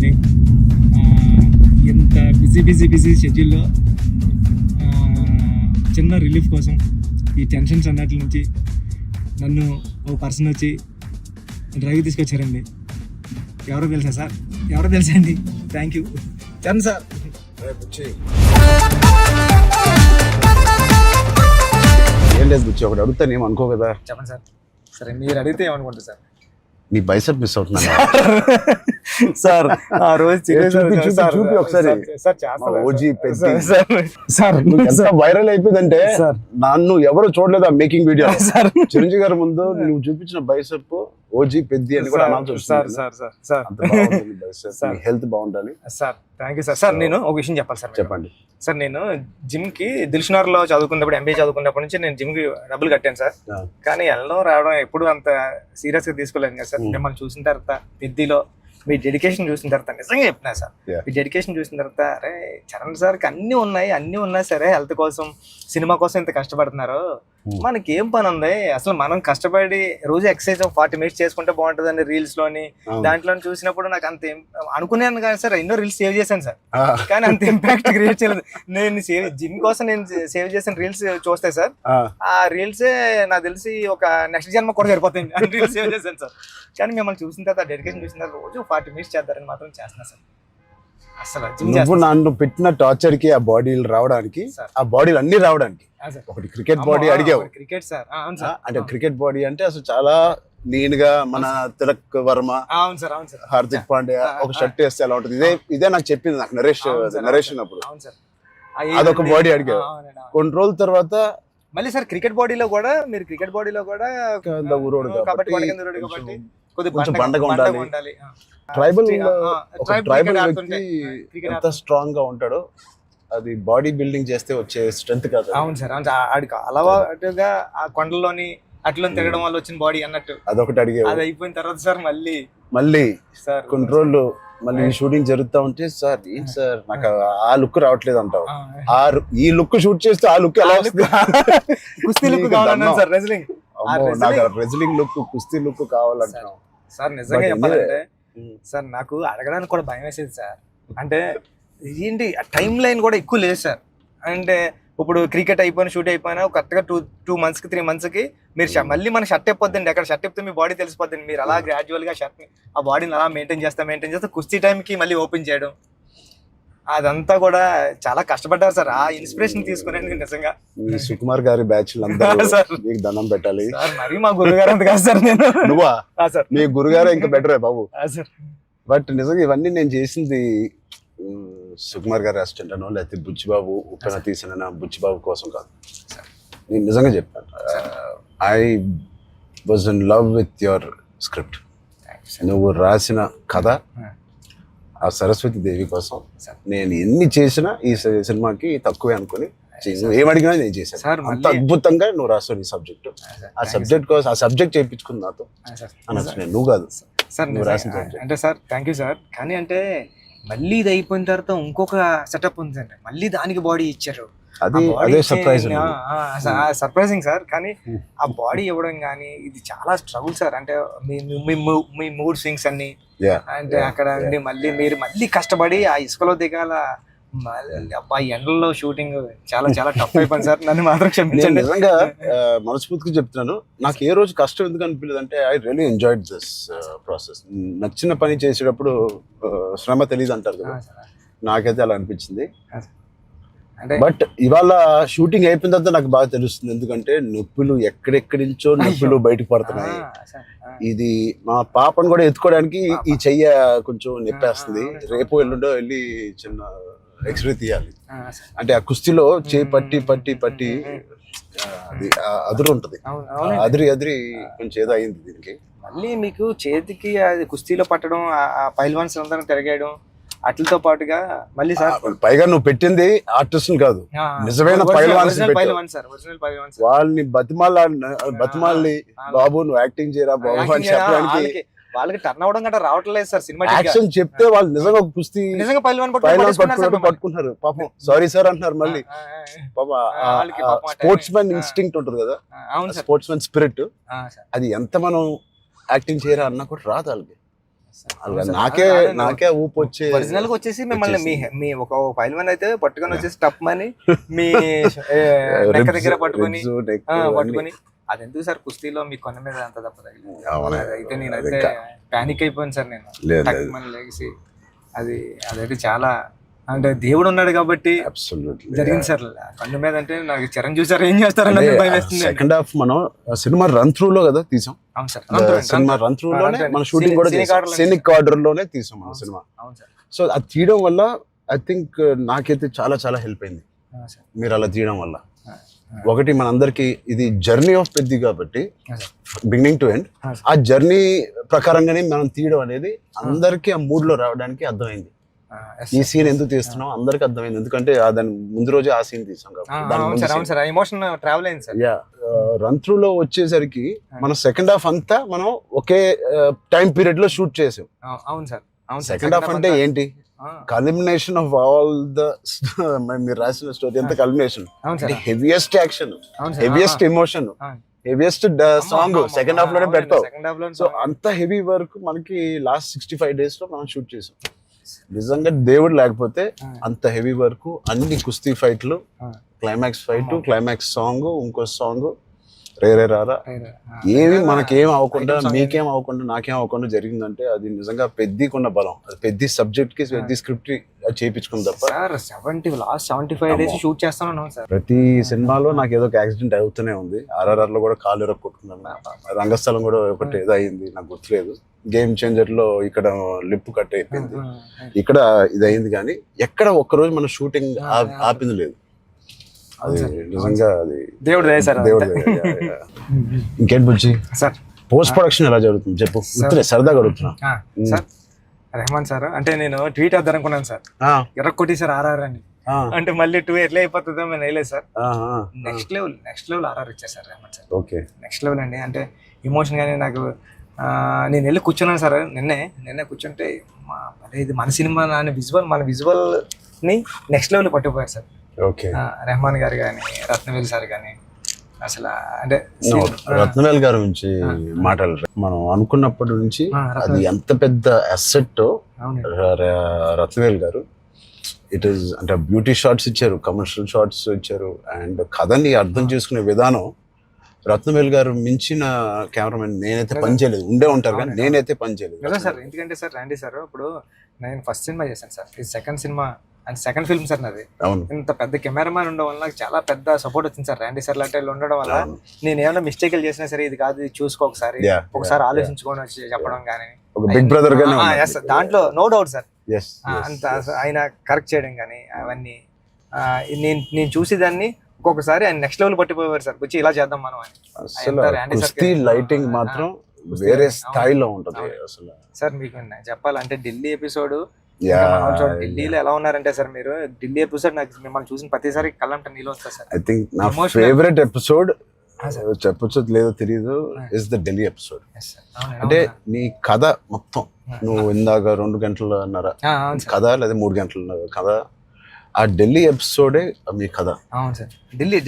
అండి. ఎంత బిజీ షెడ్యూల్లో చిన్న రిలీఫ్ కోసం ఈ టెన్షన్స్ అన్నట్ల నుంచి నన్ను ఓ పర్సన్ వచ్చి డ్రైవ్ తీసుకొచ్చారండి. ఎవరో తెలుసా సార్? ఎవరో తెలుసా అండి? Thank you Charan sir. ఏం లేదు బుచ్చి, ఒకటి అడుగుతాను ఏం అనుకో కదా. చెప్పండి సార్. సరే మీరు అడిగితే ఏమనుకుంటారు సార్? నీ బైసెప్ మిస్ అవుతున్నా సార్. ఆ రోజు చూపి ఒకసారి. ఓజీ వైరల్ అయిపోయిందంటే నన్ను ఎవరు చూడలేదు ఆ మేకింగ్ వీడియో. చిరంజీవి గారి ముందు నువ్వు చూపించిన బైసెప్ ఓజీ పెద్ది అని కూడా అనౌన్స్ చేస్తుంది. హెల్త్ బాగుండాలి sir. Thank you sir. Sir నేను ఒక విషయం చెప్పాలి సార్. చెప్పండి సార్. నేను జిమ్ కి దిల్షునగర్ లో చదువుకున్నప్పుడు, ఎంబీఏ చదువుకున్నప్పటి నుంచి నేను జిమ్ కి డబ్బులు కట్టాను సార్. కానీ వెళ్ళడం రావడం ఎప్పుడు అంత సీరియస్ గా తీసుకోలేదు కదా సార్. మిమ్మల్ని చూసిన తర్వాత పెద్దిలో మీ డెడికేషన్ చూసిన తర్వాత నిజంగా చెప్పినా సార్, మీ డెడికేషన్ చూసిన తర్వాత అరే చరణ్ సార్కి అన్నీ ఉన్నాయి సరే, హెల్త్ కోసం సినిమా కోసం ఇంత కష్టపడుతున్నారు, మనకి ఏం పని ఉంది అసలు? మనం కష్టపడి రోజు ఎక్సర్సైజ్ 40 minutes చేసుకుంటే బాగుంటుందండి రీల్స్ లోని దాంట్లో చూసినప్పుడు నాకు అంత అనుకున్నాను కానీ సార్, ఎన్నో రీల్స్ సేవ్ చేశాను సార్, కానీ అంత ఇంపాక్ట్ క్రియేట్ చేయలేదు. నేను జిమ్ కోసం నేను సేవ్ చేసిన రీల్స్ చూస్తే సార్, ఆ రీల్సే నాకు తెలిసి ఒక నెక్స్ట్ జన్మ కూడా సరిపోతుంది రీల్స్ సేవ్ చేశాను సార్. కానీ మిమ్మల్ని చూసిన తర్వాత డెడికేషన్ చూసిన తర్వాత రోజు 40 minutes చేద్దారని మాత్రం చేస్తున్నా సార్. అసలు నువ్వు నన్ను పెట్టిన టార్చర్ కి ఆ బాడీలు రావడానికి, ఆ బాడీలు అన్ని రావడానికి ఒకటి క్రికెట్ బాడీ అడిగావు. క్రికెట్ సార్ అంటే క్రికెట్ బాడీ అంటే అసలు చాలా లీన్ గా మన తిలక్ వర్మ, హార్దిక్ పాండ్యా ఒక షర్ట్ వేస్తే ఎలా ఉంటుంది, ఇదే నాకు చెప్పింది నాకు నరేషన్ అప్పుడు. అదొక బాడీ అడిగావు. కొన్ని రోజుల తర్వాత మళ్ళీ సార్ క్రికెట్ బాడీలో కూడా మీరు కొంచెం బండగా ఉండాలి. ట్రైబల్ వ్యక్తి ఎంత స్ట్రాంగ్ గా ఉంటాడో అది బాడీ బిల్డింగ్ చేస్తే వచ్చే స్ట్రెంత్ కాదు. అవును సార్. ఆడికి అలవాటుగా ఆ కొండలోని అట్లా తిరగడం వల్ల వచ్చిన బాడీ అన్నట్టు అదొకటి అడిగే. అది అయిపోయిన తర్వాత సార్ మళ్ళీ సార్ కొన్ని రోజులు మళ్ళీ షూటింగ్ జరుగుతా ఉంటే సార్ ఏంటి సార్ నాకు ఆ లుక్ రావట్లేదు అంటావు. ఈ లుక్ షూట్ చేస్తే ఆ లుక్ ఎలా వస్తుంది? కుస్తీ లుక్ కావాలన్నాను సార్. నాకు రెజ్లింగ్ లుక్, కుస్తీ లుక్ కావాలంటున్నావు సార్. నిజంగా చెప్పాలంటే సార్ నాకు అడగడానికి కూడా భయం వేసేది సార్. అంటే ఏంటి టైం లైన్ కూడా ఎక్కువ లేదు సార్. అంటే ఇప్పుడు క్రికెట్ అయిపోయినా షూట్ అయిపోయినా కరెక్ట్గా 2 months కి 3 months కి మీరు మళ్ళీ మన షర్ట్ అయిపోద్దండి. అక్కడ షర్ట్ అయిపోతే మీ బాడీ తెలిసిపోద్దండి. మీరు అలా గ్రాడ్యువల్ గా షర్ట్ ఆ బాడీని అలా మెయింటైన్ చేస్తే కుస్తీ టైంకి మళ్ళీ ఓపెన్ చేయడం అదంతా కూడా చాలా కష్టపడ్డారు సార్. ఆ ఇన్స్పిరేషన్ తీసుకునేందుకు నిజంగా సుకుమార్ గారి బ్యాచ్ మీకు దండం పెట్టాలి. మరి మా గురుగారు అంత కాదు సార్. నేను నువ్వా సార్? మీ గురుగారు ఇంకా బెటరే బాబు. బట్ నిజంగా ఇవన్నీ నేను చేసింది సుకుమార్ గారి అసిస్టెంట్ అనో లేకపోతే బుచ్చిబాబు ఉప్పెన తీసిన బుచ్చిబాబు కోసం కాదు. నేను నిజంగా చెప్పాను, I was in love with your script. నువ్వు రాసిన కథ ఆ సరస్వతి దేవి కోసం నేను ఎన్ని చేసినా ఈ సినిమాకి తక్కువే అనుకుని ఏమడిగినా నేను చేశాను. అంత అద్భుతంగా నువ్వు రాస్తావు నీ సబ్జెక్ట్. ఆ సబ్జెక్ట్ కోసం ఆ సబ్జెక్ట్ చేయించుకుని నాతో అనొచ్చు. నేను నువ్వు కాదు సార్ నువ్వు రాసిన సబ్జెక్ట్. అంటే సార్ థ్యాంక్ యూ సార్. కానీ అంటే మళ్ళీ ఇది అయిపోయిన తర్వాత ఇంకొక సెటప్ ఉంది అండి. మళ్ళీ దానికి బాడీ ఇచ్చారు. అదే సర్ప్రైజింగ్ సార్. కానీ ఆ బాడీ ఇవ్వడం కానీ ఇది చాలా స్ట్రగుల్ సార్. అంటే మీ మూడ్ స్వింగ్స్ అన్ని అంటే అక్కడ మళ్ళీ మీరు మళ్ళీ కష్టపడి ఆ ఇసుకలో దిగాల, అబ్బాయి ఎండల్లో షూటింగ్ చాలా చాలా టఫ్ అయిపోయింది సార్. నన్ను మాత్రం క్షమించండి. నిజంగా మనస్ఫూర్తిగా చెప్తున్నాను, నాకు ఏ రోజు కష్టం ఎందుకు అనిపించలేదు అంటే I really enjoyed this process. నచ్చిన పని చేసేటప్పుడు శ్రమ తెలియదు అంటారు కదా, నాకైతే అలా అనిపించింది. బట్ ఇవాళ షూటింగ్ అయిపోయిన తర్వాత నాకు బాగా తెలుస్తుంది, ఎందుకంటే నొప్పులు ఎక్కడెక్కడి నుంచో నొప్పులు బయటకు పడుతున్నాయి. ఇది మా పాపను కూడా ఎత్తుకోవడానికి ఈ చెయ్య కొంచెం నొప్పేస్తుంది. రేపు ఎల్లుండో వెళ్ళి చిన్న ఎక్స్రే తీయాలి. అంటే ఆ కుస్తీలో చేయి పట్టి అది అదురు ఉంటది, అదిరి కొంచెం ఏదో అయింది దీనికి. మళ్ళీ మీకు చేతికి అది కుస్తీలో పట్టడం, ఆ పైల్వాన్స్ అందరం తిరగేయడం అట్లతో పాటుగా మళ్ళీ సార్ పైగా నువ్వు పెట్టింది ఆర్టిస్ట్ కాదు, నిజమైన పైల్వాన్స్. వాళ్ళని బతిమాలి బాబు నువ్వు యాక్టింగ్ చేయరా బాబు అని చెప్పడానికి వాళ్ళకి టర్న్ అవడం గట్రా రావట్లేదు సార్. సినిమా యాక్షన్ చెప్తే వాళ్ళు నిజంగా కుస్తీ నిజంగా పైల్వాన్ పట్టుకుంటున్నారు. పాపం సారీ సార్ అంటున్నారు. మళ్ళీ స్పోర్ట్స్ మ్యాన్ ఇన్స్టింక్ట్ ఉంటుంది కదా, స్పోర్ట్స్ మ్యాన్ స్పిరిట్, అది ఎంత మనం యాక్టింగ్ చేయరా అన్నా కూడా రాదు వాళ్ళకి. నాకే ఊపు వచ్చి ఒరిజినల్ గా వచ్చేసి మిమ్మల్ని మీ ఒక ఫైల్ మన్ అయితే పట్టుకొని వచ్చేసి టప్ మని మీ నెక్క దగ్గర పట్టుకొని అది ఎందుకు సార్ కుస్తీలో మీ కొన్న మీద అంత తప్ప అయితే నేనైతే పానిక్ అయిపోయాను సార్ నేను లేచి అదైతే చాలా అంటే దేవుడు ఉన్నాడు కాబట్టి జరిగింది సార్ కన్ను మీద అంటే నాకు చిరంజీవి సార్ ఏం చేస్తారని భయం వేస్తుంది. సెకండ్ హాఫ్ మనం సినిమా రన్ త్రూ లో కదా తీసాం. అవును సార్, సినిమా రన్ త్రూ లోనే మన షూటింగ్ కూడా సీనిక్ ఆర్డర్ లోనే తీసాం మన సినిమా. అవును సార్. సో అది తీయడం వల్ల ఐ థింక్ నాకైతే చాలా చాలా హెల్ప్ అయింది మీరు అలా తీయడం వల్ల. ఒకటి మనందరికి ఇది జర్నీ ఆఫ్ పెద్ది కాబట్టి బిగినింగ్ టు ఎండ్ ఆ జర్నీ ప్రకారంగానే మనం తీయడం అనేది అందరికి ఆ మూడ్ లో రావడానికి అర్థమైంది. ఈ సీన్ ఎందుకు తీస్తున్నాం అందరికి అర్థమైంది, ఎందుకంటే దాని ముందు రోజే ఆ సీన్ తీసాం కాబట్టి. రన్ త్రూ లో వచ్చేసరికి మన సెకండ్ హాఫ్ అంతా మనం ఒకే టైం పీరియడ్ లో షూట్ చేసాం. అవును సార్. సెకండ్ హాఫ్ అంటే ఏంటి, కల్మినేషన్ ఆఫ్ ఆల్ ద మీరు రాసిన స్టోరీ అంతా culmination, heaviest action, heaviest emotion, heaviest song second half లోనే పెడతాం. సో అంత హెవీ వర్క్ మనకి లాస్ట్ 65 days లో మనం షూట్ చేసాం. నిజంగా దేవుడు లేకపోతే అంత హెవీ వర్క్, అన్ని కుస్తీ ఫైట్లు, క్లైమాక్స్ ఫైట్, క్లైమాక్స్ సాంగ్, ఇంకో సాంగ్ రే రే రారా ఏమి మనకేం అవ్వకుండా మీకేం అవ్వకుండా నాకేం అవ్వకుండా జరిగిందంటే అది నిజంగా పెద్దకున్న బలం. అది పెద్ద సబ్జెక్ట్ కి పెద్ద స్క్రిప్ట్ చేయించుకుంది తప్ప. లాస్ట్ 75 days షూట్ చేస్తాను సార్. ప్రతి సినిమాలో నాకు ఏదో ఒక యాక్సిడెంట్ అవుతూనే ఉంది. RRR లో కూడా కాలు ఎరక్కొట్టుకున్నాను, రంగస్థలం కూడా ఒకటి ఏదో అయింది నాకు గుర్తులేదు. గేమ్ చేంజర్ లో ఇక్కడ లిప్ కట్ అయిపోయింది, ఇక్కడ ఇది అయింది. కానీ ఎక్కడ ఒక్కరోజు మన షూటింగ్ ఆపింది లేదు. అది నిజంగా అది దేవుడు. ఇంకేంటి బుజ్జి సార్ పోస్ట్ ప్రొడక్షన్ ఎలా జరుగుతుంది చెప్పు, సరదాగా అడుగుతున్నా. సార్ రెహమాన్ సార్ అంటే నేను ట్వీట్ వేద్దాం అనుకున్నాను సార్, ఎర్రకొట్టి సార్ RRR అని. అంటే మళ్ళీ 2 ఎట్లా అయిపోతుందో నేను వేయలేదు సార్. నెక్స్ట్ లెవెల్ RRR ఇచ్చారు sir Rahman sir. Okay, next level అండి. అంటే ఎమోషన్ కానీ నాకు నేను వెళ్ళి కూర్చున్నాను సార్. నిన్నే కూర్చుంటే ఇది మన సినిమా మన విజువల్ ని నెక్స్ట్ లెవెల్ పట్టుకుపోయారు సార్. ఓకే, రెహమాన్ గారు కానీ, రత్నవేల్ సార్ కానీ. అసలు అంటే రత్నవేల్ గారి నుంచి మాట్లాడారు. మనం అనుకున్నప్పటి నుంచి అది ఎంత పెద్ద అసెట్ రత్నవేల్ గారు. ఇట్ ఈస్ అంటే బ్యూటీ షాట్స్ ఇచ్చారు, కమర్షియల్ షాట్స్ ఇచ్చారు, అండ్ కథని అర్థం చేసుకునే విధానం. రత్నవేల్ గారు మించిన కెమెరామెన్ నేనైతే పని చేయలేదు. ఉండే ఉంటారు కానీ నేనైతే పని చేయలేదు సార్. ఎందుకంటే సార్ రండి సార్, ఇప్పుడు నేను ఫస్ట్ సినిమా చేశాను సార్, ఇది second cinema and second film sir నాది. ఇంత పెద్ద కెమెరామ్యాన్ ఉండడం వల్ల నాకు చాలా పెద్ద సపోర్ట్ వచ్చింది సార్. ర్యాండీ సార్ లాంటి ఉండడం వల్ల నేను ఏమైనా మిస్టేక్లు చేసినా సరే ఇది కాదు, ఇది చూసుకో ఒకసారి ఆలోచించుకొని వచ్చి చెప్పడం కానీ, బిగ్ బ్రదర్ దాంట్లో నో డౌట్ సార్. అంత ఆయన కరెక్ట్ చేయడం కానీ అవన్నీ నేను చూసి దాన్ని ఒక్కొక్కసారి ఆయన నెక్స్ట్ లెవెల్ పట్టిపోయారు సార్. వచ్చి ఇలా చేద్దాం మనం అని. లైటింగ్ మాత్రం వేరే స్థాయిలో ఉంటుంది అసలు. సార్ మీకు చెప్పాలంటే ఢిల్లీ ఎపిసోడ్, ఢిల్లీలో ఎలా ఉన్నారంటే సార్ మీరు ఢిల్లీ ఎపిసోడ్ నాకు మిమ్మల్ని చూసిన ప్రతిసారి కళ్ళంట నీళ్ళు వస్తారు సార్. ఐ థింక్ నా ఫేవరెట్ ఎపిసోడ్ చెప్పొచ్చు లేదో తెలియదు ఇస్ ద ఢిల్లీ ఎపిసోడ్. అంటే నీ కథ మొత్తం నువ్వు ఇందాక 2 గంటలన్నర కథ లేదా 3 గంటల కథ, ఆ ఢిల్లీ ఎపిసోడే మీ కథ. అవును సార్. ఢిల్లీ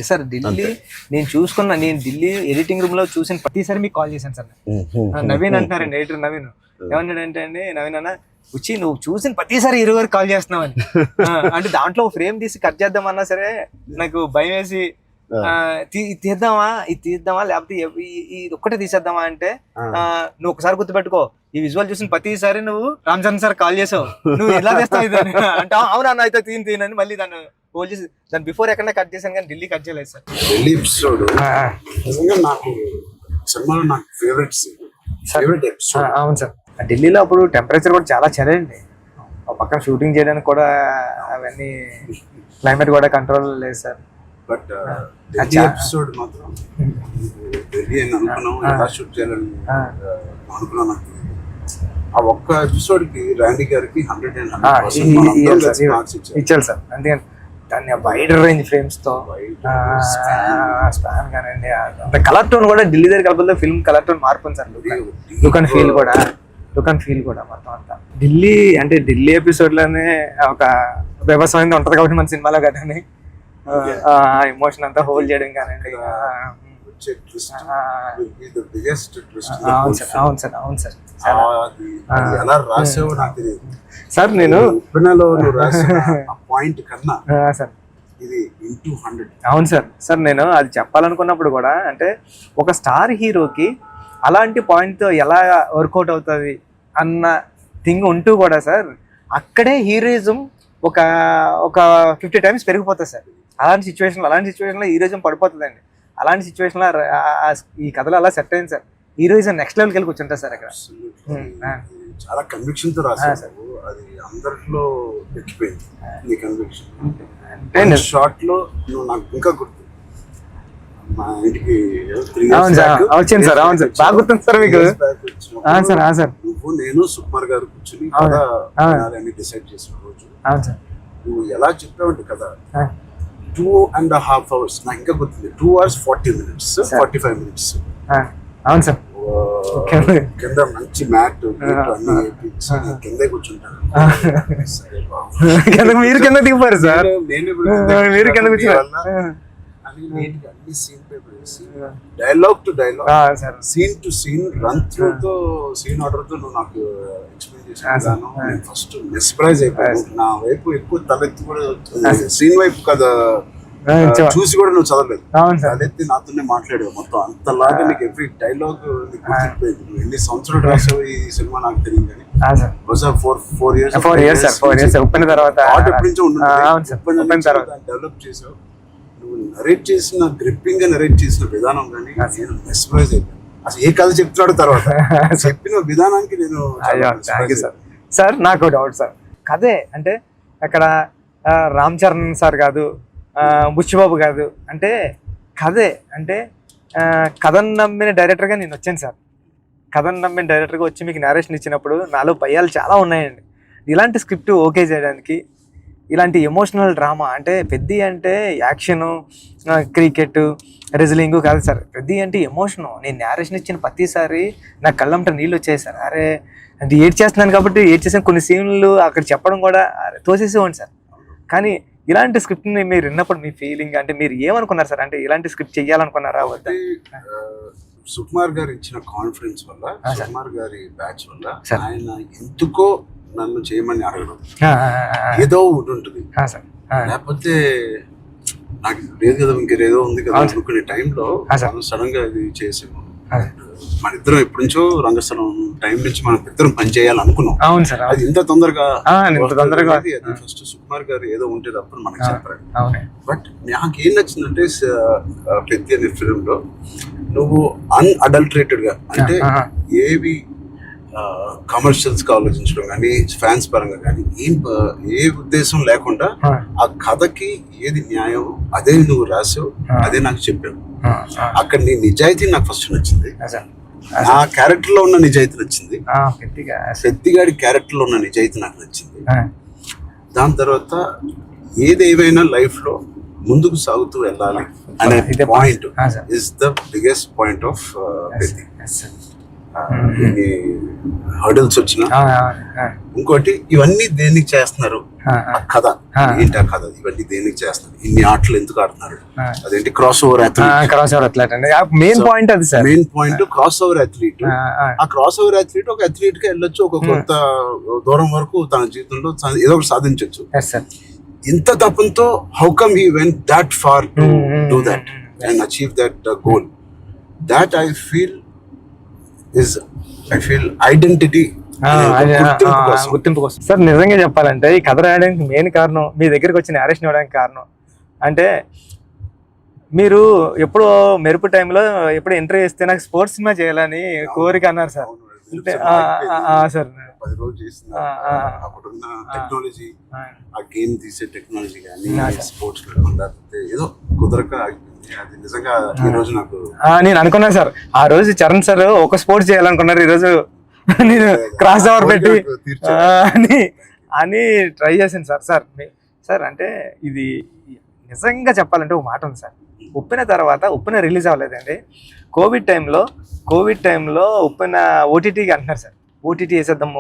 నేను ఢిల్లీ ఎడిటింగ్ రూమ్ లో చూసిన ప్రతిసారి మీకు కాల్ చేశాను సార్. నవీన్ అంటారండి, ఎడిటర్ నవీన్. ఏమన్నాడంటే అండి, నవీన్ అన్న వచ్చి నువ్వు చూసిన ప్రతిసారి 20 కాల్ చేస్తున్నావు అని. అంటే దాంట్లో ఫ్రేమ్ తీసి కట్ చేద్దామన్నా సరే నాకు భయం వేసి ఇది తీద్దామా లేకపోతే ఇది ఒక్కటే తీసేద్దామా అంటే, నువ్వు ఒకసారి గుర్తుపెట్టుకో, ఈ విజువల్ చూసిన ప్రతిసారి నువ్వు రామ్ చరణ్ సార్ కాల్ చేసావు, నువ్వు ఎలా చేస్తావు ఇది అంటే అవునా అయితే తీనని మళ్ళీ దాన్ని హోల్డ్ చేసి దాని బిఫోర్ ఎక్కడ కట్ చేశాను కానీ ఢిల్లీ కట్ చేయలేదు సార్. ఢిల్లీ ఎపిసోడ్ నాకు సినిమాలో నాకు ఫేవరెట్ ఎపిసోడ్. అవును సార్. ఢిల్లీలో అప్పుడు టెంపరేచర్ కూడా చాలా చలండి, పక్కన షూటింగ్ చేయడానికి కూడా అవన్నీ క్లైమేట్ కూడా కంట్రోల్ లేదు సార్. బట్ ఢిల్లీ ఎపిసోడ్ మాత్రం ఢిల్లీ అని అనుకున్నాం, ఎలా షూట్ చేయాలని అనుకున్నాను. ఆ ఒక్క ఎపిసోడ్ కి ర్యాండీ గారికి 100% మార్క్స్ ఇచ్చారు సార్. అందుకని దాన్ని వైడ్ రేంజ్ ఫ్రేమ్స్ తో స్పాన్ కానండి, అంత కలర్ టోన్ కూడా ఢిల్లీ దగ్గర కలపలతో ఫిల్మ్ కలర్ టోన్ మార్పు సార్. లుక్ అండ్ ఫీల్ కూడా మొత్తం అంతా ఢిల్లీ ఎపిసోడ్ లోనే ఒక వ్యవసాయం ఉంటది కాబట్టి మన సినిమాలో కదా ఎమోషన్ అంతా హోల్డ్ చేయడం కానండి. వచ్చే ట్విస్ట్ ఆ, will be the biggest twist in the అవును whole సార్ film. అవును సార్ అవును సార్ అది ఎలా రాసావో నాకు తెలియదు. సార్ నేను ఉప్పెనలో నువ్వు రాసిన ఆ పాయింట్ కన్నా సార్ ఇది ఇంటూ 100. అవును సార్ సార్ నేను అది చెప్పాలనుకున్నప్పుడు కూడా అంటే ఒక స్టార్ హీరోకి అలాంటి పాయింట్తో ఎలా వర్కౌట్ అవుతుంది అన్న థింగ్ ఉంటూ కూడా సార్ అక్కడే హీరోయిజం ఒక ఒక 50 times పెరిగిపోతుంది సార్. అలాంటి సిచ్యువేషన్లో హీరోయిజం పడిపోతుందండి. అలాంటి సిచ్యువేషన్లో ఈ కథలో అలా సెట్ అయింది సార్. హీరోయిజం నెక్స్ట్ లెవెల్కి వెళ్ళి కూర్చుంటారు సార్ అక్కడ. చాలా కన్విక్షన్ తో రాసావు. అది అందరిలో ఎక్కిపోయింది నీ కన్విక్షన్. అంటే షార్ట్ లో నువ్వు నాకు ఇంకా గుర్తు, మా ఇంటికి అవును సార్ వచ్చింది సార్. అవును సార్ బాగా గుర్తుంది సార్ మీకు. సార్ నువ్వు నేను సుకుమార్ గారు కూర్చుని కథ అని డిసైడ్ చేసిన రోజు అవును సార్ నువ్వు ఎలా చెప్పావంటే కదా 2.5 hours నాకు ఇంకా గుర్తుంది. 2 hours 40 minutes 45 minutes. అవును సార్ కింద మంచి మ్యాట్ అన్ని వేయించి కిందే కూర్చుంటాను. మీరు కింద దిగిపోయారు సార్. మీరు కింద అన్ని సీన్ పేపర్ వేసి dialogue to dialogue scene to scene run through తో సీన్ ఆర్డర్ తో నువ్వు నాకు ఎక్స్ప్లెయిన్ చేసాను. నేను ఫస్ట్ మెస్ప్రైజ్ అయిపోయాను. నా వైపు ఎక్కువ తలెత్తి కూడా సీన్ వైపు కదా చూసి కూడా నువ్వు చదవలేదు. తలెత్తి నాతోనే మాట్లాడావు మొత్తం. అంతలాగా నీకు ఎవ్రీ డైలాగ్ గుర్తిపోయింది. నువ్వు ఎన్ని సంవత్సరాలు రాసావు ఈ సినిమా నాకు తెలియదు కానీ four years ఉప్పిన తర్వాత డెవలప్ చేసావు. నువ్వు నరేట్ చేసిన గ్రిప్పింగ్ గా నరేట్ చేసిన విధానం కానీ నేను మెస్ప్రైజ్ అయిపోయాను. అసలు ఏ కథ చెప్తున్నాడు తర్వాత చెప్పిన విధానానికి నేను సార్. నాకు డౌట్ సార్, కథే అంటే అక్కడ రామ్ చరణ్ సార్ కాదు, బుచ్చిబాబు కాదు, అంటే కథే అంటే కథను నమ్మిన డైరెక్టర్గా నేను వచ్చాను సార్. కథను నమ్మిన డైరెక్టర్గా వచ్చి మీకు నేరేషన్ ఇచ్చినప్పుడు నాలో భయాలు చాలా ఉన్నాయండి. ఇలాంటి స్క్రిప్ట్ ఓకే చేయడానికి, ఇలాంటి ఎమోషనల్ డ్రామా అంటే పెద్ది అంటే యాక్షను, క్రికెట్, రెజ్లింగ్ కాదు సార్. పెద్ది అంటే ఎమోషను. నేను నేరేషన్ ఇచ్చిన ప్రతిసారి నా కళ్ళంట నీళ్ళు వచ్చాయి సార్. అరే అంటే ఏడ్ చేస్తున్నాను కాబట్టి ఏడ్ చేసిన కొన్ని సీన్లు అక్కడ చెప్పడం కూడా తోసేసేవాడి సార్. కానీ ఇలాంటి స్క్రిప్ట్ని మీరు విన్నప్పుడు మీ ఫీలింగ్ అంటే మీరు ఏమనుకున్నారు సార్? అంటే ఇలాంటి స్క్రిప్ట్ చెయ్యాలనుకున్నారా వద్దా? సుకుమార్ గారు ఇచ్చిన కాన్ఫిడెన్స్ వల్ల, సుకుమార్ గారి బ్యాచ్ వల్ల ఆయన ఎందుకో నన్ను చేయమని అడగడం ఏదో ఒకటి ఉంటుంది. లేకపోతే నాకు లేదు కదా ఇంకేదో ఉంది కదా అనుకునే టైంలో సడన్ గా ఇది చేసాము. మన ఇద్దరం ఎప్పటి నుంచో రంగస్థలం టైం నుంచి మనం ఇద్దరం పని చేయాలనుకున్నాం. అవును సార్. అది ఇంత తొందరగా ఫస్ట్ సుకుమార్ గారు ఏదో ఉంటే తప్పని మనకి చెప్పారు. బట్ నాకు ఏం నచ్చిందంటే పెద్ద అనే ఫిల్మ్ లో నువ్వు అన్అడల్టరేటెడ్ గా అంటే ఏవి కమర్షియల్స్ గా ఆలోచించడం కానీ ఫ్యాన్స్ పరంగా కానీ ఏ ఉద్దేశం లేకుండా ఆ కథకి ఏది న్యాయం అదే నువ్వు రాసావు, అదే నాకు చెప్పావు. అక్కడ నీ నిజాయితీ నాకు ఫస్ట్ నచ్చింది. నా క్యారెక్టర్ లో ఉన్న నిజాయితీ నచ్చింది. పెద్దిగాడి క్యారెక్టర్ లో ఉన్న నిజాయితీ నాకు నచ్చింది. దాని తర్వాత ఏదేమైనా లైఫ్ లో ముందుకు సాగుతూ వెళ్ళాలి అనే point is the biggest point of Peddi. Hurdles వచ్చిన ఇంకోటి ఇవన్నీ దేనికి చేస్తున్నారు, ఆ కథ ఏంటి, ఆ కథ ఇవన్నీ దేనికి చేస్తున్నారు, ఇన్ని ఆటలు ఎందుకు ఆడుతున్నారు, అదేంటి cross over athlete. Main point అది sir. Main point cross over athlete. ఆ క్రాస్ ఓవర్ అథ్లీట్ ఒక అథ్లీట్ గా వెళ్ళొచ్చు, ఒక కొంత దూరం వరకు తన జీవితంలో ఏదో ఒకటి సాధించవచ్చు. ఇంత తపంతో how come he went that far to do that and achieve that goal. That I feel identity, గుర్తింపు కోసం. సార్ నిజంగా చెప్పాలంటే ఈ కథ రాయడానికి మెయిన్ కారణం, మీ దగ్గరికి వచ్చి నేరేషన్ ఇవ్వడానికి కారణం అంటే మీరు ఎప్పుడో మెరుపు టైంలో ఎప్పుడు ఎంట్రీ చేస్తే నాకు స్పోర్ట్స్ సినిమా చేయాలని కోరిక అన్నారు సార్. అంటే సార్ 10 రోజులు చేసిన అప్పుడున్న టెక్నాలజీ, ఆ గేమ్ తీసే టెక్నాలజీ కానీ స్పోర్ట్స్ లేకపోతే ఏదో కుదరక అది నిజంగా ఈ రోజు నాకు నేను అనుకున్నాను సార్. ఆ రోజు చరణ్ సార్ ఒక స్పోర్ట్స్ చేయాలనుకున్నారు, ఈ రోజు నేను క్రాస్ ఓవర్ పెట్టి అని ట్రై చేశాను సార్. సార్ అంటే ఇది నిజంగా చెప్పాలంటే ఒక మాట ఉంది సార్. ఉప్పిన తర్వాత ఉప్పిన రిలీజ్ అవ్వలేదండి. కోవిడ్ టైంలో ఉప్పిన ఓటీటీకి అంటున్నారు సార్. ఓటీటీ వేసేద్దాం.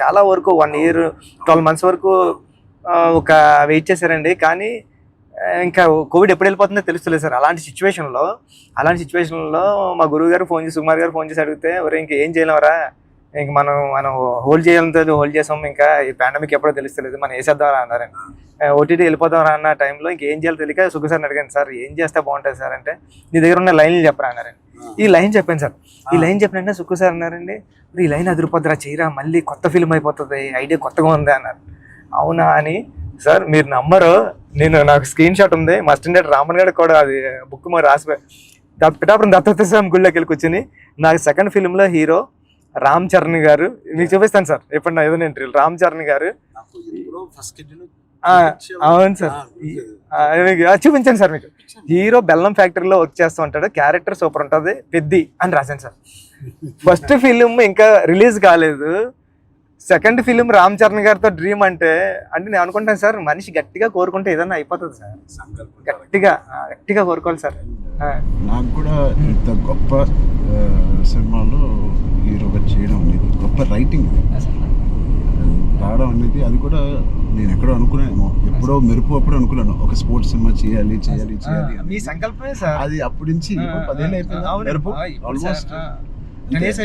చాలా వరకు 1 year 12 months వరకు ఒక వెయిట్ చేశారండి. కానీ ఇంకా కోవిడ్ ఎప్పుడు వెళ్ళిపోతుందో తెలుస్తలేదు సార్. అలాంటి సిచ్యువేషన్లో మా గురువు గారు ఫోన్ చేసి, సుకుమార్ గారు ఫోన్ చేసి అడిగితే, ఒరే ఇంక ఏం చేయలేమరా, ఇంక మనం హోల్డ్ చేసాం, ఇంకా ఈ పాండమిక్ ఎప్పుడో తెలుస్తలేదు, మనం వేసేద్దాం అన్నారండి. ఓటీటీ వెళ్ళిపోదాం అన్న టైంలో ఇంకేం చేయాలో తెలియక సుఖ సార్ని అడిగాను, సార్ ఏం చేస్తే బాగుంటుంది సార్ అంటే, నీ దగ్గర ఉన్న లైన్లు చెప్పరా అన్నారండి. ఈ లైన్ చెప్పాను సార్. ఈ లైన్ చెప్పినంటే సుఖ సార్ అన్నారండి, ఈ లైన్ అదిరిపోద్దురా, చేయరా, మళ్ళీ కొత్త ఫిల్మ్ అయిపోతుంది, ఐడియా కొత్తగా ఉంది అన్నారు. అవునా అని సార్ మీరు నమ్మరు, నాకు స్క్రీన్ షాట్ ఉంది, మా స్టాండర్డ్ రామన్ గారికి కూడా అది బుక్ మరి రాసిపోయి పిఠాపురం దత్తత స్వామి గుళ్ళోకి వెళ్ళి కూర్చొని, నాకు సెకండ్ ఫిల్మ్లో హీరో రామ్ చరణ్ గారు, మీకు చూపిస్తాను సార్ ఎప్పుడు నా ఏదైనా ఇంటర్వ్యూ, రామ్ చరణ్ గారు. అవును సార్, చూపించాను సార్ మీకు. హీరో బెల్లం ఫ్యాక్టరీలో వర్క్ చేస్తూ ఉంటాడు, క్యారెక్టర్ సూపర్ ఉంటుంది, పెద్ది అని రాశాను సార్. ఫస్ట్ ఫిలిం ఇంకా రిలీజ్ కాలేదు, సెకండ్ ఫిలిం రామ్ చరణ్ గారితో డ్రీమ్ అంటే నేను అనుకుంటాను సార్, మనిషి గట్టిగా కోరుకుంటే ఏదన్నా అయిపోతుంది సార్, గట్టిగా కోరుకోవాలి సార్. నాకు కూడా ఇంత గొప్ప సినిమాలో హీరోగా చేయడం అనేది, గొప్ప రైటింగ్ రావడం అనేది, అది కూడా నేను ఎక్కడో అనుకున్నాను, ఎప్పుడో మెరుపు అప్పుడు అనుకున్నాను ఒక స్పోర్ట్స్ సినిమా చేయాలి మీ సంకల్పమే సార్ అది. అప్పటి నుంచి 10 ఏళ్ళు అయిపోయింది మెరుపు, ఆల్మోస్ట్ 12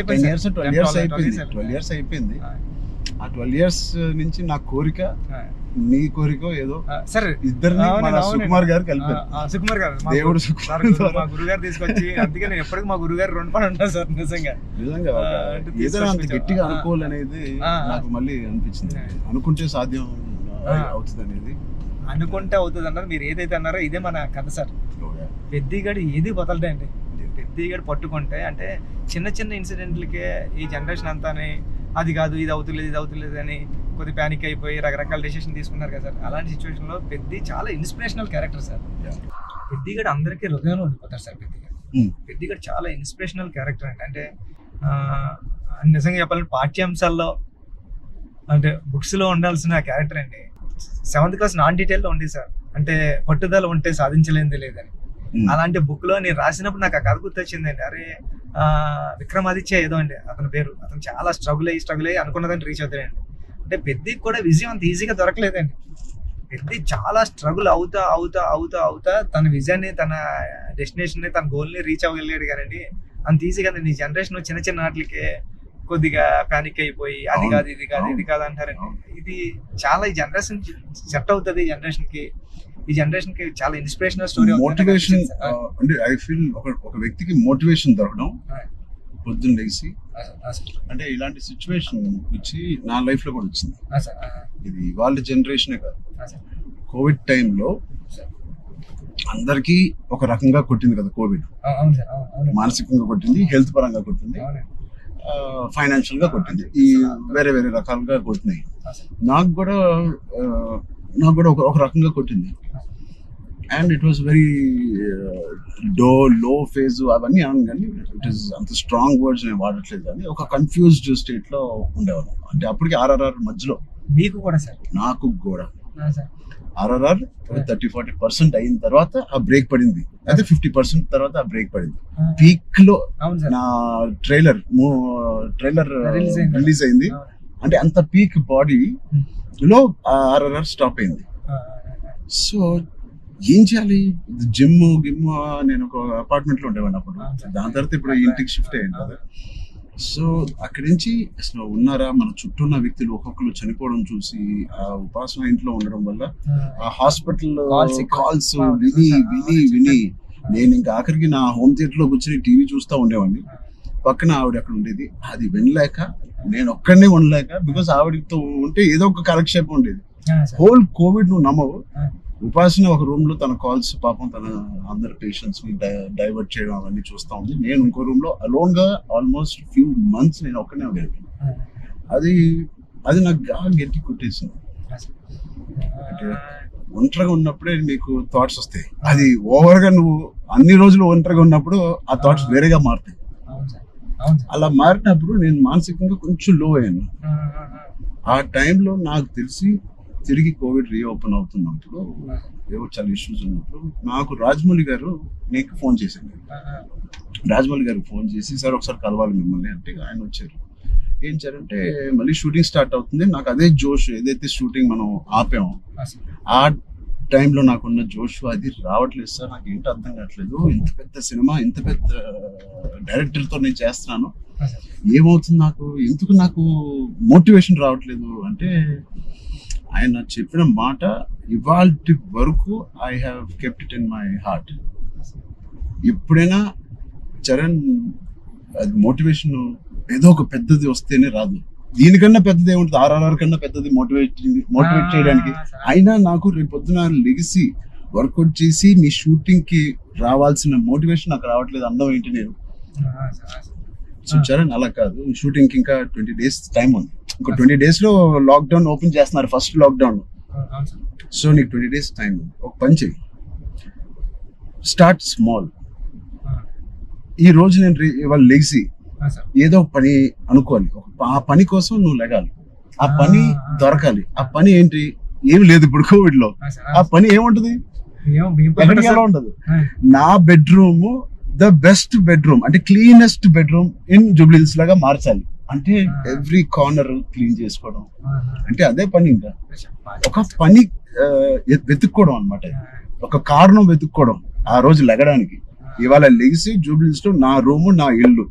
years అయిపోయింది. ఆ 12 years నుంచి నా కోరిక, నీ కోరిక ఏదో సరే ఇద్దరిని సుకుమార్ గారు కలిపారు. సుకుమార్ గారు దేవుడు మా గురుగారు తీసుకొచ్చి, అందుకే నేను ఎప్పటికీ మా గురుగారు 2 పని ఉంటాను సార్. నిజంగా ఏదైనా అంత గట్టిగా అనుకోవాలనేది నాకు మళ్ళీ అనిపించింది. అనుకుంటే సాధ్యం అవుతుంది అనేది, అనుకుంటే అవుతుంది అన్నారు. మీరు ఏదైతే అన్నారో ఇదే మన కథ సార్. పెద్దిగాడు ఏది వదలడండి, పెద్దిగాడు పట్టుకుంటే అంటే చిన్న చిన్న ఇన్సిడెంట్లకే ఈ జనరేషన్ అంతానే అది కాదు, ఇది అవుతులేదు అని కొద్ది ప్యానిక్ అయిపోయి రకరకాల డెసిషన్ తీసుకున్నారు కదా సార్. అలాంటి సిచ్యువేషన్లో పెద్ది చాలా ఇన్స్పిరేషనల్ క్యారెక్టర్ సార్. పెద్దిగాడు అందరికీ హృదయంలో ఉండిపోతారు సార్. పెద్దిగాడు చాలా ఇన్స్పిరేషనల్ క్యారెక్టర్ అంటే నిజంగా చెప్పాలంటే పాఠ్యాంశాల్లో అంటే బుక్స్లో ఉండాల్సిన క్యారెక్టర్ అండి. 7th class నాన్ డీటెయిల్లో ఉంది సార్, అంటే పట్టుదల ఉంటే సాధించలేనిది లేదని. అలాంటి బుక్ లో నేను రాసినప్పుడు నాకు ఆ కథ గుర్తొచ్చిందండి. అరే విక్రమాదిత్య ఏదో అండి అతని పేరు, అతను చాలా స్ట్రగుల్ అయ్యి అనుకున్నదాన్ని రీచ్ అవుతాడండి. అంటే పెద్దికి కూడా విజయం అంత ఈజీగా దొరకలేదండి. పెద్ది చాలా స్ట్రగుల్ అవుతా తన విజయాన్ని, తన డెస్టినేషన్ ని, తన గోల్ ని రీచ్ అవ్వగలిగాడు కానీ అంత ఈజీగా ఈ జనరేషన్ చిన్న చిన్న వాటికే కొద్దిగా ప్యానిక్ అయిపోయి అది కాదు ఇది కాదు అంటారండి. ఇది చాలా ఈ జనరేషన్ సెట్ అవుతుంది, ఈ జనరేషన్ కి చాలా ఇన్స్పిరేషనల్ స్టోరీ. మోటివేషన్ అంటే ఐ ఫీల్ ఒక వ్యక్తికి మోటివేషన్ దొరకడం పొద్దున్న లేచి, అంటే ఇలాంటి సిచ్యువేషన్ వచ్చి నా లైఫ్ లో కూడా వచ్చింది. ఇది వాళ్ళ జనరేషనే కాదు, కోవిడ్ టైంలో అందరికీ ఒక రకంగా కొట్టింది కదా కోవిడ్. మానసికంగా కొట్టింది, హెల్త్ పరంగా కొట్టింది, ఫైనాన్షియల్ గా కొట్టింది, ఈ వేరే రకాలుగా కొట్టినాయి. నాకు కూడా ఒక రకంగా కొట్టింది. And it was very low phase అవన్నీ అన్నాను, కానీ ఇట్ ఈస్ అంత స్ట్రాంగ్ వర్డ్స్ నేను వాడట్లేదు, కానీ ఒక కన్ఫ్యూజ్డ్ స్టేట్ లో ఉండేవాళ్ళం. అంటే అప్పటికి RRR మధ్యలో మీకు కూడా సార్, నాకు కూడా RRR 30-40% అయిన తర్వాత ఆ బ్రేక్ పడింది, అయితే 50% తర్వాత ఆ బ్రేక్ పడింది. పీక్ లో నా ట్రైలర్ రిలీజ్ అయింది, అంటే అంత పీక్ బాడీ లో RRR స్టాప్ అయింది. సో ఏం చేయాలి, జిమ్ నేను ఒక అపార్ట్మెంట్ లో ఉండేవాడిని అప్పుడు, దాని తర్వాత ఇప్పుడు ఇంటికి షిఫ్ట్ అయ్యాను కదా. సో అక్కడి నుంచి అసలు ఉన్నారా, మన చుట్టూ ఉన్న వ్యక్తులు ఒక్కొక్కరు చనిపోవడం చూసి ఆ ఉపాసన ఇంట్లో ఉండడం వల్ల ఆ హాస్పిటల్ కాల్స్ విని నేను ఇంకా ఆఖరికి నా హోమ్ థియేటర్ లో కూర్చొని టీవీ చూస్తూ ఉండేవాడిని. పక్కన ఆవిడ అక్కడ ఉండేది, అది వినలేక నేను ఒక్కడనే ఉండలేక, బికాస్ ఆవిడతో ఉంటే ఏదో ఒక కాలక్షేపం ఉండేది. హోల్ కోవిడ్ నువ్వు నమ్మవు, ఉపాసన ఒక రూమ్ లో తన కాల్స్ పాపం తన అందరు పేషెంట్స్ ని డైవర్ట్ చేయడం అవన్నీ చూస్తా ఉంది. నేను ఇంకో రూమ్ లో అలోన్ గా ఆల్మోస్ట్ ఫ్యూ మంత్స్ నేను ఒక్కనే ఉండేది. అది నాకు గట్టి కొట్టేసింది. అంటే ఒంటరిగా ఉన్నప్పుడే మీకు థాట్స్ వస్తాయి, అది ఓవర్ గా నువ్వు అన్ని రోజులు ఒంటరిగా ఉన్నప్పుడు ఆ థాట్స్ వేరేగా మారుతాయి. అలా మారినప్పుడు నేను మానసికంగా కొంచెం లో అయ్యాను. ఆ టైంలో నాకు తెలిసి తిరిగి కోవిడ్ రీఓపెన్ అవుతున్నప్పుడు, ఏవో చాలా ఇష్యూస్ ఉన్నప్పుడు నాకు రాజమౌళి గారు నీకు ఫోన్ చేశాను. రాజమౌళి గారికి ఫోన్ చేసి, సార్ ఒకసారి కలవాలి మిమ్మల్ని అంటే ఆయన వచ్చారు. ఏం చేయాలంటే మళ్ళీ షూటింగ్ స్టార్ట్ అవుతుంది, నాకు అదే జోష్, ఏదైతే షూటింగ్ మనం ఆపామో టైంలో నాకున్న జోష్ అది రావట్లేదు సార్. నాకు ఏంటో అర్థం కావట్లేదు. ఇంత పెద్ద సినిమా, ఇంత పెద్ద డైరెక్టర్తో నేను చేస్తున్నాను, ఏమవుతుంది నాకు, ఎందుకు నాకు మోటివేషన్ రావట్లేదు అంటే ఆయన చెప్పిన మాట ఇవాల్టి వరకు I have kept it in my heart. ఎప్పుడైనా చరణ్ అది మోటివేషన్ ఏదో ఒక పెద్దది వస్తేనే రాదు, దీనికన్నా పెద్దది ఏముంటుంది, ఆర్ఆర్ఆర్ కన్నా పెద్దది మోటివేట్ చేయడానికి. అయినా నాకు రేపు పొద్దున లెగిసి వర్కౌట్ చేసి మీ షూటింగ్ కి రావాల్సిన మోటివేషన్ నాకు రావట్లేదు. అందం ఏంటి నేను. సో చరణ్ అలా కాదు, షూటింగ్ కి ఇంకా 20 days టైం ఉంది. ఇంకో 20 days లో లాక్డౌన్ ఓపెన్ చేస్తున్నారు, ఫస్ట్ లాక్డౌన్. సో నీకు 20 days టైం ఉంది. ఒక పని చెయ్యి, స్టార్ట్ స్మాల్. ఈ రోజు నేను ఇవాళ లెగిసి ఏదో పని అనుకోవాలి, ఆ పని కోసం నువ్వు లెగాలి, ఆ పని దొరకాలి. ఆ పని ఏంటి, ఏమి లేదు ఇప్పుడు కోవిడ్ లో. ఆ పని ఏముంటది, ఎలా ఉండదు. నా బెడ్రూమ్ ద బెస్ట్ బెడ్రూమ్ అంటే క్లీనెస్ట్ బెడ్రూమ్ ఇన్ జూబ్లీహిల్స్ లాగా మార్చాలి. అంటే ఎవ్రీ కార్నర్ క్లీన్ చేసుకోవడం అంటే అదే పని. ఇంకా ఒక పని వెతుక్కోవడం అనమాట, ఒక కారణం వెతుక్కోవడం ఆ రోజు లెగడానికి. ఇవాళ లెగిసి జూబ్లీహిల్స్ లో నా రూము, నా ఇల్లు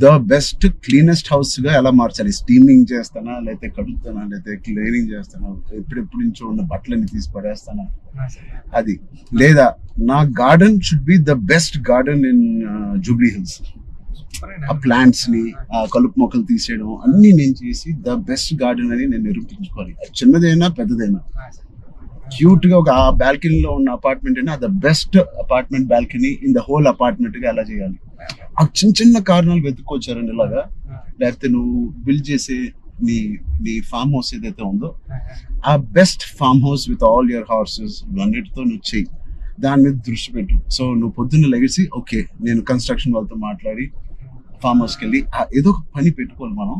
ద బెస్ట్ క్లీనెస్ట్ హౌస్ గా ఎలా మార్చాలి. స్టీమింగ్ చేస్తానా, లేకపోతే కడుగుతానా, లేకపోతే క్లీనింగ్ చేస్తానా, ఎప్పుడెప్పుడు నుంచో ఉన్న బట్టలన్నీ తీసి పడేస్తానా, అది లేదా నా garden should be the best garden in Jubilee hills. ఆ ప్లాంట్స్ ని, ఆ కలుపు మొక్కలు తీసేయడం అన్ని నేను చేసి ద బెస్ట్ గార్డెన్ అని నేను నిరూపించుకోవాలి. అది చిన్నదైనా పెద్దదైనా. క్యూట్ గా ఒక ఆ బాల్కనీలో ఉన్న అపార్ట్మెంట్ అయినా the best apartment balcony in the whole apartment గా ఎలా చేయాలి. ఆ చిన్న చిన్న కారణాలు వెతుక్కొచ్చారండి ఇలాగా. లేకపోతే నువ్వు బిల్డ్ చేసే నీ ఫామ్ హౌస్ ఏదైతే ఉందో ఆ best farm house with all your horses అన్నిటితో నువ్వు చెయ్యి, దాని మీద దృష్టి పెట్టు. సో నువ్వు పొద్దున్న లెగిసి ఓకే నేను కన్స్ట్రక్షన్ వాళ్ళతో మాట్లాడి ఫామ్ హౌస్కి వెళ్ళి ఏదో ఒక పని పెట్టుకోవాలి, మనం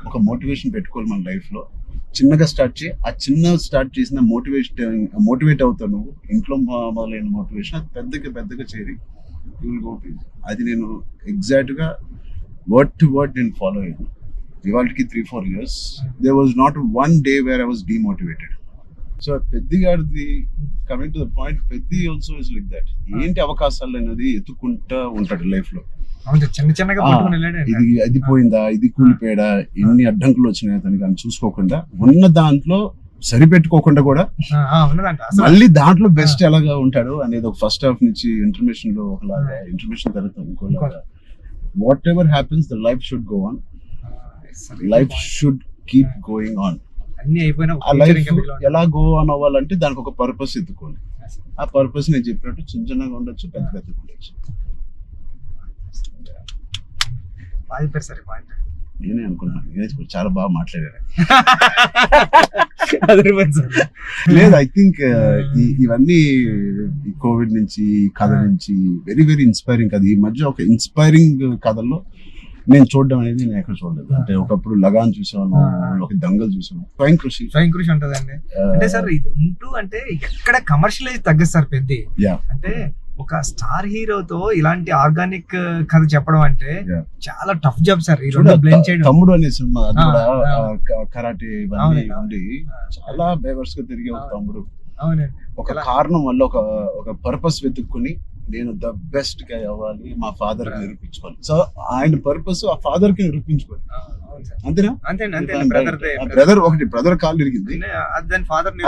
ఒక మోటివేషన్ పెట్టుకోవాలి మన లైఫ్ లో. చిన్నగా స్టార్ట్ చేయి, ఆ చిన్న స్టార్ట్ చేసిన మోటివేట్ అవుతావు నువ్వు. ఇంట్లో మొదలైన మోటివేషన్ అది పెద్దగా చేరి అది నేను ఎగ్జాక్ట్ గా వర్డ్ టు వర్డ్ నేను ఫాలో అయ్యాను. ఇవాళకి 3-4 years there was not one day where I was demotivated. So Peddi గారిది coming to the point, Peddi also is like that. ఏంటి అవకాశాలు అనేది ఎత్తుకుంటా ఉంటాడు లైఫ్ లో. ఇది అది పోయిందా, ఇది కూలిపోయాడా, ఎన్ని అడ్డంకులు వచ్చినాయి అతనికి అని చూసుకోకుండా ఉన్న దాంట్లో సరిపెట్టుకోకుండా కూడా మళ్ళీ దాంట్లో బెస్ట్ ఎలాగా ఉంటాడు అనేది ఒక ఫస్ట్ హాఫ్ నుంచి ఇంటర్మిషన్ లో ఒకలాగా, ఇంటర్మిషన్ తర్వాత ఇంకోలాగా. Whatever happens the life should go on, life should keep going on. ఆ లైఫ్ ఎలా గో ఆన్ అవ్వాలంటే దానికి ఒక పర్పస్ ఎత్తుకోండి. ఆ పర్పస్ నేను చెప్పినట్టు చిన్న చిన్నగా ఉండొచ్చు, పెద్ద ఉండొచ్చు. నేనే అనుకున్నాను చాలా బాగా మాట్లాడారు. లేదు ఐ థింక్ ఇవన్నీ కోవిడ్ నుంచి కథ నుంచి వెరీ వెరీ ఇన్స్పైరింగ్ కథ. ఈ మధ్య ఒక ఇన్స్పైరింగ్ కథల్లో నేను చూడడం అనేది నేను ఎక్కడ చూడలేదు. అంటే ఒకప్పుడు లగాన్ చూసాను, ఒక దంగల్ చూసాను, స్వయం కృషి ఉంటదండి. అంటే సార్ ఇది ఉంటూ అంటే ఎక్కడ కమర్షియలైజ్ తగ్గదు సార్ పెద్ద. అంటే ఒక స్టార్ హీరోతో ఇలాంటి ఆర్గానిక్ కథ చెప్పడం అంటే చాలా టఫ్ జాబ్ సార్. ఈ రెండు బ్లెండ్ చేయడం. తమ్ముడు అనే సినిమా అది కూడా కరాటే ఇవన్నీ ఉండి చాలా బేవర్స్ గా తిరిగే ఒక తమ్ముడు ఒక కారణం వల్ల ఒక పర్పస్ వెతుక్కుని నేను ద బెస్ట్ గా అవ్వాలి, మా ఫాదర్ కి నిరూపించుకోవాలి. సో ఆయన పర్పస్ ఆ ఫాదర్ కి నిరూపించుకోవాలి, అంతేనా? బ్రదర్ ఒకటి బ్రదర్ కాళ్ళు ఇరిగింది,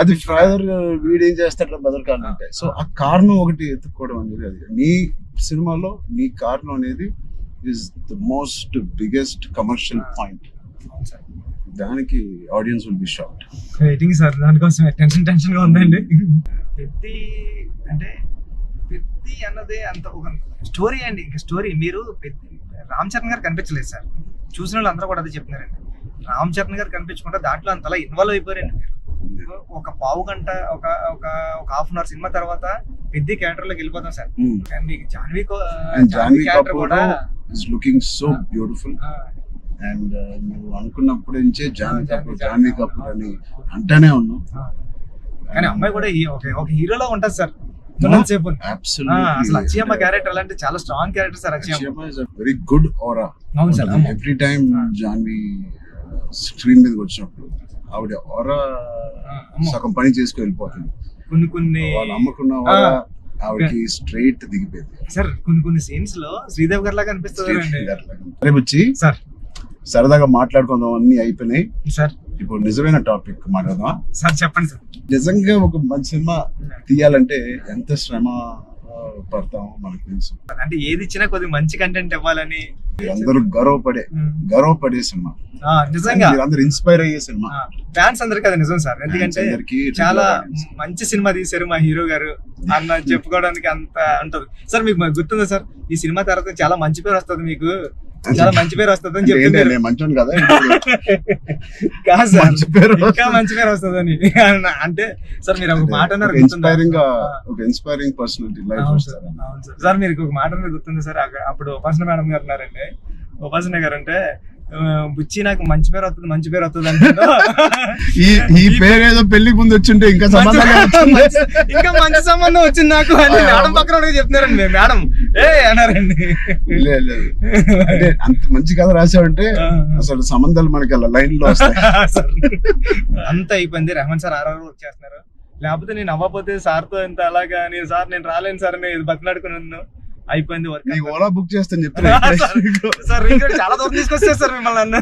అది ఫాదర్ వీడేం చేస్తాడు బ్రదర్ కాళ్ళు అంటే. సో ఆ కారణం ఒకటి ఎత్తుక్కోవడం అనేది, అది నీ సినిమాలో నీ కారణం అనేది is the most biggest commercial point. దానికి audience will be shocked. Waiting sir, దానికోసం టెన్షన్ గా ఉందండి. పెద్ది అంటే పెద్ది అన్నదే అంత ఒక స్టోరీ అండి. ఇంకా స్టోరీ మీరు రామ్ చరణ్ గారు కనిపించలేదు సార్, చూసిన వాళ్ళు అందరూ కూడా అదే చెప్తున్నారండి. రామ్ చరణ్ గారు కనిపించకుండా దాంట్లో అంతలా ఇన్వాల్వ్ అయిపోయారండి మీరు. ఒక పావు గంట ఒక హాఫ్ అన్ అవర్ సినిమా తర్వాత పెద్ద క్యారెక్టర్ లోకి వెళ్ళిపోతాం సార్. మీకు జాన్వీ క్యారెక్టర్ కూడా లుకింగ్ సో బ్యూటిఫుల్. అండ్ నువ్వు అనుకున్నప్పుడు నుంచే జాన్వీ కపూర్ అని అంటానే ఉన్నావు, కానీ అమ్మాయి కూడా ఒక హీరోలా ఉంటది సార్. అక్షయమ్మ క్యారెక్టర్ అంటే చాలా strong character sir. Akshayamma is very good aura. అవును sir. Every time Janhvi screen మీదకి వచ్చినప్పుడు ఆవిడ ఆరా సగం పని చేసుకుని వెళ్ళిపోతుంది. కొన్ని వాళ్ళు అమ్మకున్న వాళ్ళ ఆవిడకి స్ట్రైట్ దిగిపోయింది. సార్ కొన్ని సీన్స్ లో శ్రీదేవి గారి లాగా అనిపిస్తుంది రేపు వచ్చి సార్. సరదాగా మాట్లాడుకుందాం, అన్ని అయిపోయినాయి. సార్ ఇప్పుడు నిజమైన టాపిక్ మాట్లాడదాం. సార్ చెప్పండి సార్. నిజంగా ఒక మంచి సినిమా తీయాలంటే ఎంత శ్రమ పడతాం మనకు తెలుసు. అంటే ఏది ఇచ్చినా కొద్దిగా మంచి కంటెంట్ ఇవ్వాలని అందరూ గర్వపడే సినిమా, నిజంగా అందరూ ఇన్స్పైర్ అయ్యే సినిమా. ఫ్యాన్స్ అందరికి అది నిజం సార్. ఎందుకంటే చాలా మంచి సినిమా తీశారు మా హీరో గారు అన్న చెప్పుకోవడానికి అంత ఉంటది సార్. మీకు గుర్తుందా సార్, ఈ సినిమా తర్వాత చాలా మంచి పేరు వస్తుంది, మీకు చాలా మంచి పేరు వస్తుంది అని చెప్పింది. మంచి కదా కాదు సార్, ఇంకా మంచి పేరు వస్తుంది అని. అంటే సార్ మీరు ఒక మాట అన్నారు, ఇన్స్పైరింగ్ పర్సనాలిటీ లైఫ్. అవును సార్, మీరు ఒక మాట అన్నారు గుర్తుంది సార్. అప్పుడు ఉపాసన మేడం గారు ఉన్నారండి. ఉపాసన గారు అంటే బుచ్చి నాకు మంచి పేరు వస్తుంది అంటే ఈ పేరు ఏదో పెళ్లికి ముందు వచ్చింటే ఇంకా ఇంకా మంచి సంబంధం వచ్చింది నాకు అని మేడం పక్కన చెప్తున్నారండి. మేడం అన్నారండి. అంటే అంత మంచి కథ రాసావంటే అసలు సంబంధాలు మనకి అలా లైన్ లో వస్తాయి. అంత అయిపోయింది. రెహమాన్ సార్ ఆర్ఆర్ వర్క్ చేస్తున్నారు. లేకపోతే నేను అవ్వకపోతే సార్తో ఎంత అలాగా నేను రాలేను సార్ అని బతిలాడుకున్నాను. అయిపోయింది వర్క్. ఓలా బుక్ చేస్తాను చెప్తున్నా సార్. చాలా దూరం తీసుకొచ్చారు సార్ మిమ్మల్ని.